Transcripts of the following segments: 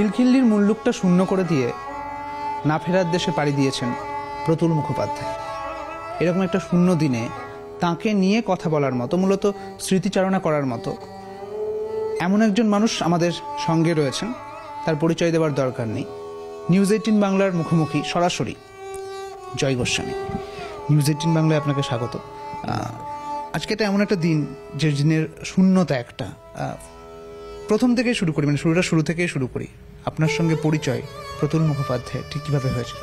খিলখিল্লির মুল্লুকটা শূন্য করে দিয়ে না ফেরার দেশে পাড়ি দিয়েছেন প্রতুল মুখোপাধ্যায়। এরকম একটা শূন্য দিনে তাঁকে নিয়ে কথা বলার মতো, মূলত স্মৃতিচারণা করার মতো এমন একজন মানুষ আমাদের সঙ্গে রয়েছেন, তার পরিচয় দেওয়ার দরকার নেই। নিউজ 18 বাংলার মুখোমুখি সরাসরি জয় গোস্বামী। নিউজ 18 বাংলায় আপনাকে স্বাগত। আজকে এটা এমন একটা দিন যে দিনের শূন্যতা একটা। প্রথম থেকেই শুরু করি, মানে শুরু থেকেই শুরু করি। আপনার সঙ্গে পরিচয় প্রতুল মুখোপাধ্যায় ঠিক কীভাবে হয়েছে?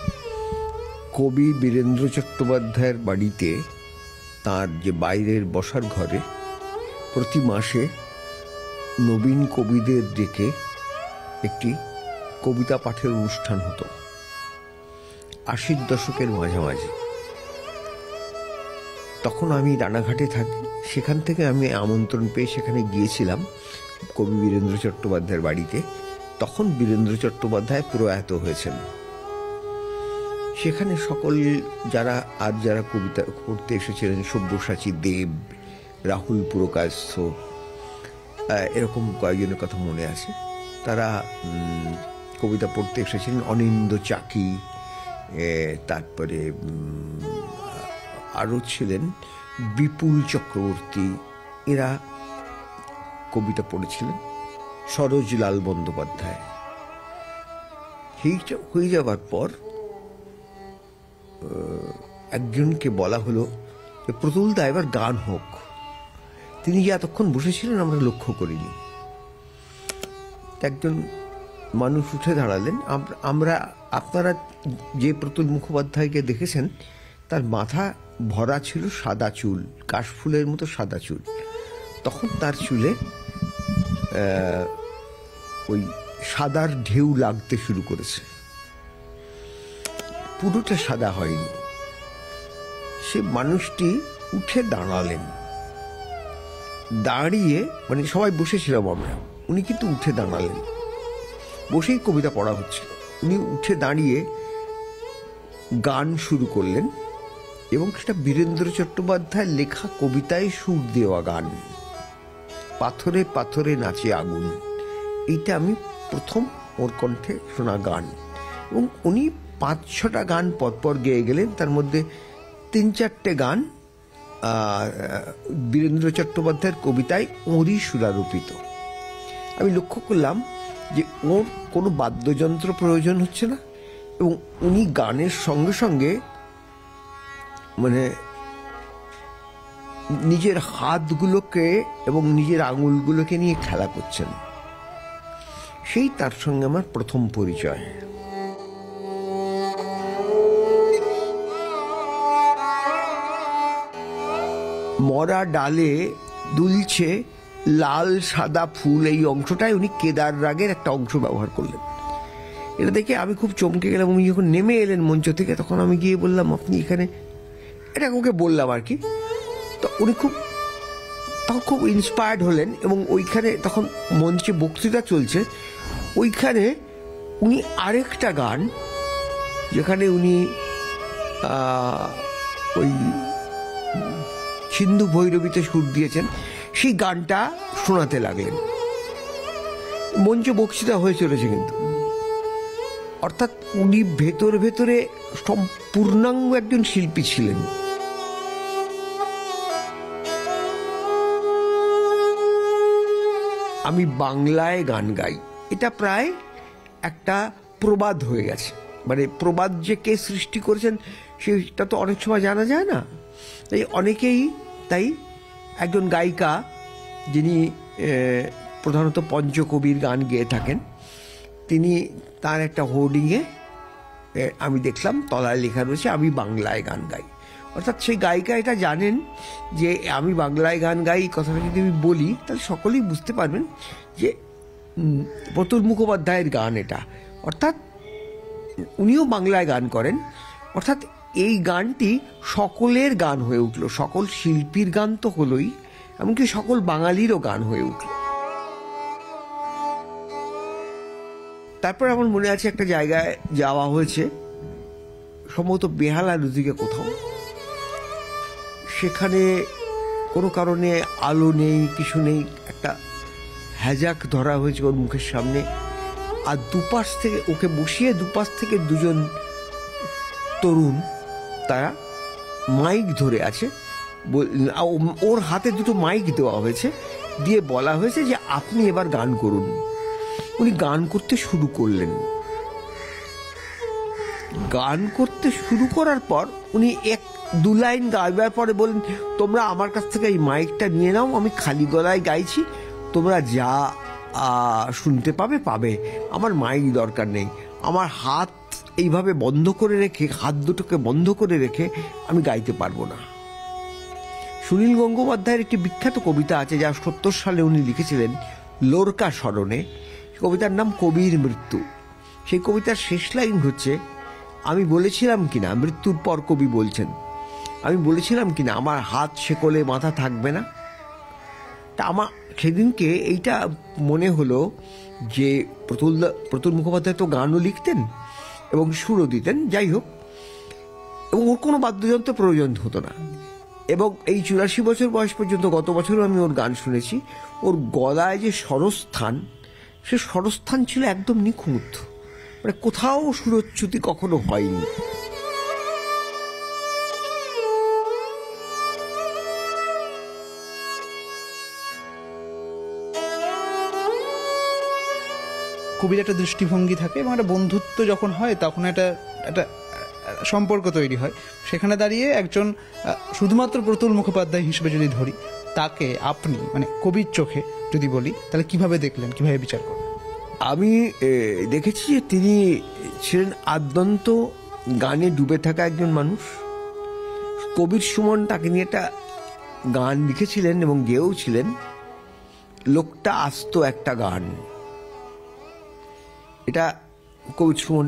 কবি বীরেন্দ্র চট্টোপাধ্যায়ের বাড়িতে তার যে বাইরের বসার ঘরে প্রতি মাসে নবীন কবিদের ডেকে একটি কবিতা পাঠের অনুষ্ঠান হতো 80-র দশকের মাঝামাঝি। তখন আমি রানাঘাটে থাকি, সেখান থেকে আমি আমন্ত্রণ পেয়ে সেখানে গিয়েছিলাম কবি বীরেন্দ্র চট্টোপাধ্যায়ের বাড়িতে। তখন বীরেন্দ্র চট্টোপাধ্যায় প্রয়াত হয়েছেন। সেখানে সকল যারা কবিতা পড়তে এসেছিলেন, সব্যসাচী দেব, রাহুল পুরকায়স্থ, এরকম কয়েকজনের কথা মনে আছে, তারা কবিতা পড়তে এসেছিলেন। অনিন্দ্য চাকি, তারপরে আরও ছিলেন বিপুল চক্রবর্তী, এরা কবিতা পড়েছিলেন। সরোজলাল বন্দ্যোপাধ্যায়। হয়ে যাওয়ার পর একজনকে বলা হলো যে প্রতুলদা এবার গান হোক। তিনি যে এতক্ষণ বসেছিলেন আমরা লক্ষ্য করিনি। একজন মানুষ উঠে দাঁড়ালেন। আপনারা যে প্রতুল মুখোপাধ্যায়কে দেখেছেন তার মাথা ভরা ছিল সাদা চুল, কাশফুলের মতো সাদা চুল। তখন তার চুলে ওই সাদার ঢেউ লাগতে শুরু করেছে, পুরোটা সাদা হয়নি। সে মানুষটি উঠে দাঁড়ালেন, দাঁড়িয়ে, মানে সবাই বসেছিলাম আমরা, উনি কিন্তু উঠে দাঁড়ালেন। বসেই কবিতা পড়া হচ্ছিল, উনি উঠে দাঁড়িয়ে গান শুরু করলেন, এবং সেটা বীরেন্দ্র চট্টোপাধ্যায়ের লেখা কবিতায় সুর দেওয়া গান, পাথরে পাথরে নাচে আগুন। এইটা আমি প্রথম ওর কণ্ঠে শোনা গান। এবং উনি 5-6টা গান পরপর গেয়ে গেলেন। তার মধ্যে 3-4টে গান বীরেন্দ্র চট্টোপাধ্যায়ের কবিতায় ওঁরই সুরারোপিত। আমি লক্ষ্য করলাম যে ওর কোনো বাদ্যযন্ত্র প্রয়োজন হচ্ছে না, এবং উনি গানের সঙ্গে সঙ্গে মানে নিজের হাতগুলোকে এবং নিজের আঙুলগুলোকে নিয়ে খেলা করছেন। সেই তার সঙ্গে আমার প্রথম পরিচয়। মরা ডালে দুলছে লাল সাদা ফুল, এই অংশটায় উনি কেদার রাগের একটা অংশ ব্যবহার করলেন। এটা দেখে আমি খুব চমকে গেলাম। উনি যখন নেমে এলেন মঞ্চ থেকে, তখন আমি গিয়ে বললাম আপনি এখানে, এটা ওকে বললাম আর কি। তো উনি খুব ইন্সপায়ার্ড হলেন, এবং ওইখানে তখন মঞ্চে বক্তৃতা চলছে, ওইখানে উনি আরেকটা গান, যেখানে উনি ওই সিন্ধু ভৈরবীতে সুর দিয়েছেন, সেই গানটা শোনাতে লাগলেন। মঞ্চে বক্তৃতা হয়ে চলেছে, কিন্তু অর্থাৎ উনি ভেতরে সম্পূর্ণাঙ্গ একজন শিল্পী ছিলেন। আমি বাংলায় গান গাই, এটা প্রায় একটা প্রবাদ হয়ে গেছে। মানে প্রবাদ যে কে সৃষ্টি করেছেন সেটা তো অনেক সময় জানা যায় না। তাই অনেকেই, তাই একজন গায়িকা যিনি প্রধানত পঞ্চকবির গান গেয়ে থাকেন, তিনি তার একটা হোর্ডিংয়ে আমি দেখলাম তলায় লেখা রয়েছে আমি বাংলায় গান গাই। অর্থাৎ সেই গায়িকা এটা জানেন যে আমি বাংলায় গান গাই। কথাটা যদি আমি বলি তাহলে সকলেই বুঝতে পারবেন যে প্রতুল মুখোপাধ্যায়ের গান এটা। অর্থাৎ উনিও বাংলায় গান করেন। অর্থাৎ এই গানটি সকলের গান হয়ে উঠল, সকল শিল্পীর গান তো হলোই, এমনকি সকল বাঙালিরও গান হয়ে উঠল। তারপর আমার মনে আছে একটা জায়গায় যাওয়া হয়েছে, সম্ভবত বেহালা নদীকে কোথাও। সেখানে কোনো কারণে আলো নেই, কিছু নেই, একটা হ্যাজাক ধরা হয়েছে ওর মুখের সামনে। আর দুপাশ থেকে ওকে বসিয়ে দুপাশ থেকে দুজন তরুণ তারা মাইক ধরে আছে, ওর হাতে দুটো মাইক দেওয়া হয়েছে, দিয়ে বলা হয়েছে যে আপনি এবার গান করুন। উনি গান করতে শুরু করলেন। গান করতে শুরু করার পর উনি দু লাইন গাইবার পরে বললেন, তোমরা আমার কাছ থেকে এই মাইকটা নিয়ে নাও, আমি খালি গলায় গাইছি, তোমরা যা শুনতে পাবে, আমার মাইক দরকার নেই। আমার হাত এইভাবে বন্ধ করে রেখে, হাত দুটোকে বন্ধ করে রেখে আমি গাইতে পারবো না। সুনীল গঙ্গোপাধ্যায়ের একটি বিখ্যাত কবিতা আছে, যা 70 সালে উনি লিখেছিলেন লোরকা স্মরণে। কবিতার নাম কবির মৃত্যু। সেই কবিতার শেষ লাইন হচ্ছে, আমি বলেছিলাম কিনা, মৃত্যুর পর কবি বলছেন, আমি বলেছিলাম কিনা আমার হাত শেকলে মাথা থাকবে না। তা আমার সেদিনকে এইটা মনে হলো যে প্রতুল মুখোপাধ্যায় তো গানও লিখতেন এবং সুরও দিতেন, যাই হোক, এবং ওর কোনো বাদ্যযন্ত্র প্রয়োজন হতো না। এবং এই 84 বছর বয়স পর্যন্ত, গত বছরও আমি ওর গান শুনেছি, ওর গলায় যে স্বরস্থান, সে স্বরস্থান ছিল একদম নিখুঁত, মানে কোথাও সুরচ্যুতি কখনো হয়নি। কবির একটা দৃষ্টিভঙ্গি থাকে এবং একটা বন্ধুত্ব যখন হয় তখন একটা সম্পর্ক তৈরি হয়। সেখানে দাঁড়িয়ে একজন শুধুমাত্র প্রতুল মুখোপাধ্যায় হিসেবে যদি ধরি, তাকে আপনি মানে কবির চোখে যদি বলি, তাহলে কিভাবে দেখলেন, কিভাবে বিচার করলেন? আমি দেখেছি যে তিনি ছিলেন আদ্যন্ত গানে ডুবে থাকা একজন মানুষ। কবির সুমন তাকে নিয়ে একটা গান লিখেছিলেন এবং গেয়েও ছিলেন, লোকটা আস্ত একটা গান। এটা কবির সুমন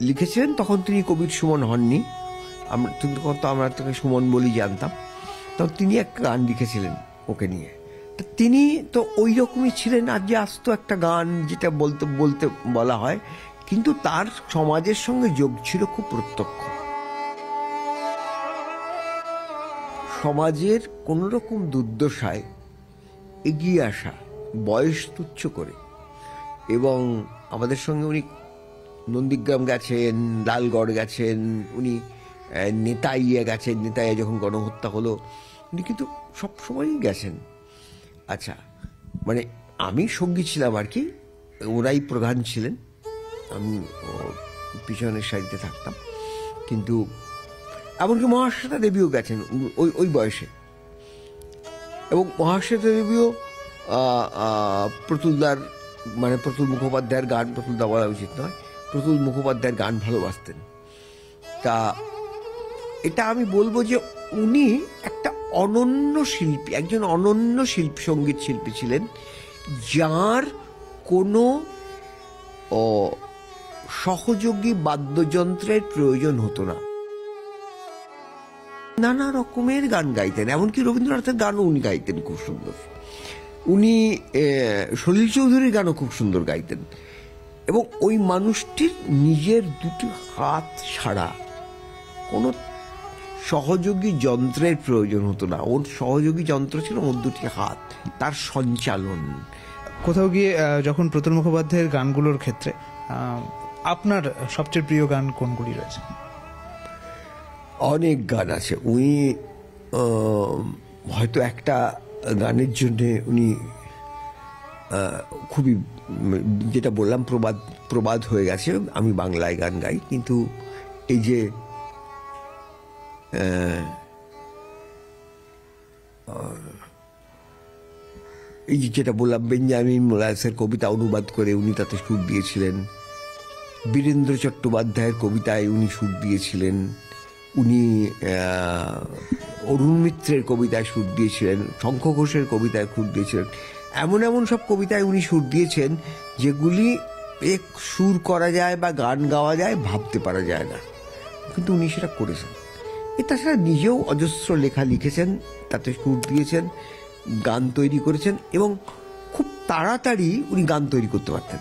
লিখেছিলেন, তখন তিনি কবির সুমন হননি, আমরা তাকে সুমন বলি জানতাম। তখন তিনি একটা গান লিখেছিলেন ওকে নিয়ে। তিনি তো ওই রকমই ছিলেন, আর যে আস্ত একটা গান যেটা বলতে বলতে বলা হয়, কিন্তু তার সমাজের সঙ্গে যোগ ছিল খুব প্রত্যক্ষ। সমাজের কোন রকম দুর্দশায় এগিয়ে আসা, বয়স তুচ্ছ করে। এবং আমাদের সঙ্গে উনি নন্দীগ্রাম গেছেন, লালগড় গেছেন, উনি নেতাইয়ে গেছেন, নেতাইয়ে যখন গণহত্যা হলো উনি কিন্তু সবসময়ই গেছেন। আচ্ছা, মানে আমি সঙ্গী ছিলাম আর কি, ওরাই প্রধান ছিলেন, আমি পিছনের সারিতে থাকতাম। কিন্তু এমনকি মহাশ্বেতা দেবীও গেছেন ওই বয়সে, এবং মহাশ্বেতা দেবীও প্রতুলদার মানে প্রতুল মুখোপাধ্যায়ের গান, প্রতুলদা বলা উচিত নয়, প্রতুল মুখোপাধ্যায়ের গান ভালোবাসতেন। তা এটা আমি বলবো যে উনি একটা অনন্য শিল্পী, একজন অনন্য সঙ্গীত শিল্পী ছিলেন, যার কোনো সহযোগী বাদ্যযন্ত্রের প্রয়োজন হতো না। নানা রকমের গান গাইতেন, এমনকি রবীন্দ্রনাথের গানও উনি গাইতেন খুব সুন্দর। উনি সলিল চৌধুরীর গানও খুব সুন্দর গাইতেন। এবং ওই মানুষটির নিজের দুটি হাত ছাড়া কোনো সহযোগী যন্ত্রের প্রয়োজন হতো না। ওর সহযোগী যন্ত্র ছিল ওর দুটি হাত, তার সঞ্চালন। কোথাও গিয়ে যখন প্রতুল মুখোপাধ্যায়ের গানগুলোর ক্ষেত্রে আপনার সবচেয়ে প্রিয় গান কোনগুলি রয়েছে? অনেক গান আছে। উনি হয়তো একটা গানের জন্যে উনি খুবই, যেটা বললাম, প্রবাদ হয়ে গেছে, আমি বাংলায় গান গাই, কিন্তু এই যে যেটা বললাম, বেঞ্জামিন মোলায়েসের কবিতা অনুবাদ করে উনি তাতে সুর দিয়েছিলেন, বীরেন্দ্র চট্টোপাধ্যায়ের কবিতায় উনি সুর দিয়েছিলেন, উনি অরুণ মিত্রের কবিতায় সুর দিয়েছিলেন, শঙ্খ ঘোষের কবিতায় সুর দিয়েছিলেন। এমন এমন সব কবিতায় উনি সুর দিয়েছেন যেগুলি এক সুর করা যায় বা গান গাওয়া যায়, ভাবতে পারা যায় না, কিন্তু উনি সেটা করেছেন। তাছাড়া নিজেও অজস্র লেখা লিখেছেন, তাতে সুর দিয়েছেন, গান তৈরি করেছেন, এবং খুব তাড়াতাড়ি উনি গান তৈরি করতে পারতেন।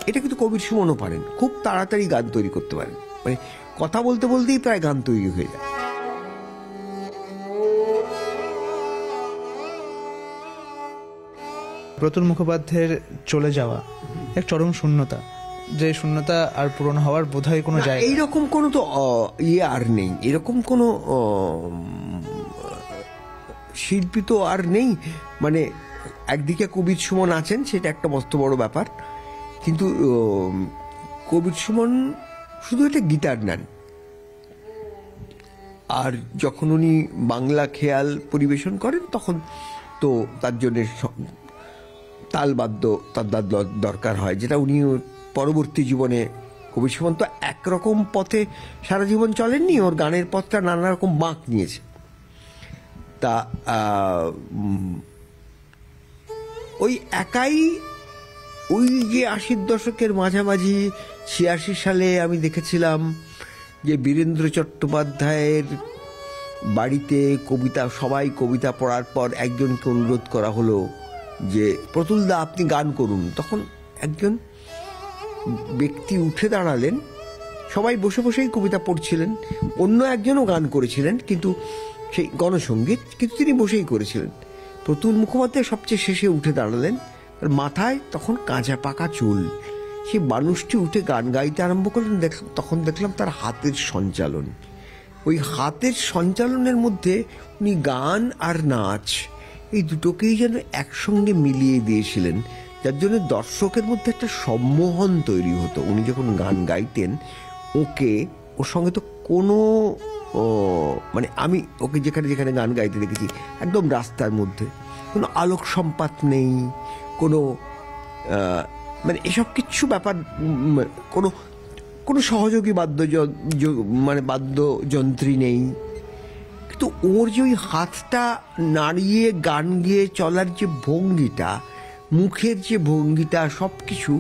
এটা কিন্তু কবির সুমনও পারেন, খুব তাড়াতাড়ি গান তৈরি করতে পারেন, মানে কথা বলতে বলতেই প্রায় গান তৈরি হয়ে যায়। প্রতুল মুখোপাধ্যায়ের চলে যাওয়া এক চরম শূন্যতা, যে শূন্যতা আর পূরণ হওয়ার বোধহয় কোনো জায়গা। এইরকম কোনো তো ইয়ে আর নেই, এরকম কোনো শিল্পী তো আর নেই। মানে একদিকে কবির সুমন আছেন, সেটা একটা মস্ত বড় ব্যাপার, কিন্তু কবির সুমন শুধু একটা গিটার নেন, আর যখন উনি বাংলা খেয়াল পরিবেশন করেন তখন তো তার জন্য তালবাদ্য তার দরকার হয়, যেটা উনি পরবর্তী জীবনে, কবির সুমন তো একরকম পথে সারা জীবন চলেননি, ওর গানের পথটা নানা রকম বাঁক নিয়েছে। তা ওই একাই ওই যে 80-র দশকের মাঝামাঝি 86 সালে আমি দেখেছিলাম যে বীরেন্দ্র চট্টোপাধ্যায়ের বাড়িতে কবিতা, সবাই কবিতা পড়ার পর একজনকে অনুরোধ করা হলো যে প্রতুলদা আপনি গান করুন। তখন একজন ব্যক্তি উঠে দাঁড়ালেন, সবাই বসে বসেই কবিতা পড়ছিলেন, অন্য একজনও গান করেছিলেন কিন্তু সেই গণসঙ্গীত, কিন্তু তিনি বসেই করেছিলেন। প্রতুল মুখোপাধ্যায় সবচেয়ে শেষে উঠে দাঁড়ালেন, তার মাথায় তখন কাঁচা পাকা চুল। সেই মানুষটি উঠে গান গাইতে আরম্ভ করলেন, তখন দেখলাম তার হাতের সঞ্চালন, ওই হাতের সঞ্চালনের মধ্যে উনি গান আর নাচ এই দুটোকেই যেন একসঙ্গে মিলিয়ে দিয়েছিলেন, যার জন্য দর্শকের মধ্যে একটা সম্মোহন তৈরি হতো। উনি যখন গান গাইতেন, ওর সঙ্গে তো কোনো মানে আমি ওকে যেখানে যেখানে গান গাইতে দেখেছি একদম রাস্তার মধ্যে, কোনো আলোক সম্পাত নেই, কোনো মানে এসব কিচ্ছু ব্যাপার, কোনো কোনো সহযোগী মানে বাদ্যযন্ত্রী নেই, কিন্তু ওর যে ওই হাতটা নাড়িয়ে গান গেয়ে চলার যে ভঙ্গিটা, মুখের যে ভঙ্গিটা, সব কিছু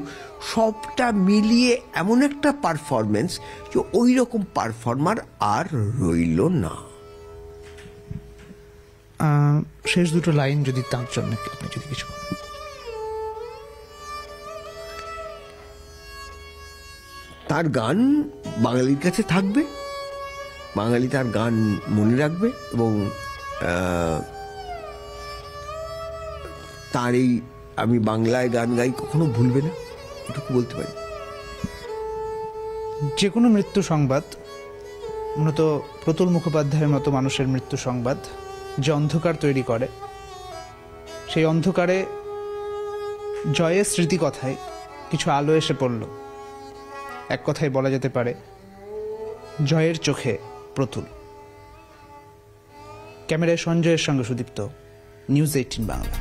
সবটা মিলিয়ে এমন একটা পারফরমেন্স যে ওই রকম পারফর্মার আর রইল না। শেষ দুটো লাইন যদি তার জন্য আপনি যদি কিছু বলেন। তার গান বাঙালির কাছে থাকবে, বাঙালি তার গান মনে রাখবে, এবং তার এই আমি বাংলায় গান গাই কখনো ভুলবে না, এটুকু বলতে পারি। যে কোনো মৃত্যু সংবাদ, মূলত প্রতুল মুখোপাধ্যায়ের মতো মানুষের মৃত্যু সংবাদ যে অন্ধকার তৈরি করে, সেই অন্ধকারে জয়ের স্মৃতিকথায় কিছু আলো এসে পড়ল। এক কথায় বলা যেতে পারে, জয়ের চোখে প্রতুল। ক্যামেরায় সঞ্জয়ের সঙ্গে সুদীপ্ত, নিউজ 18 বাংলা।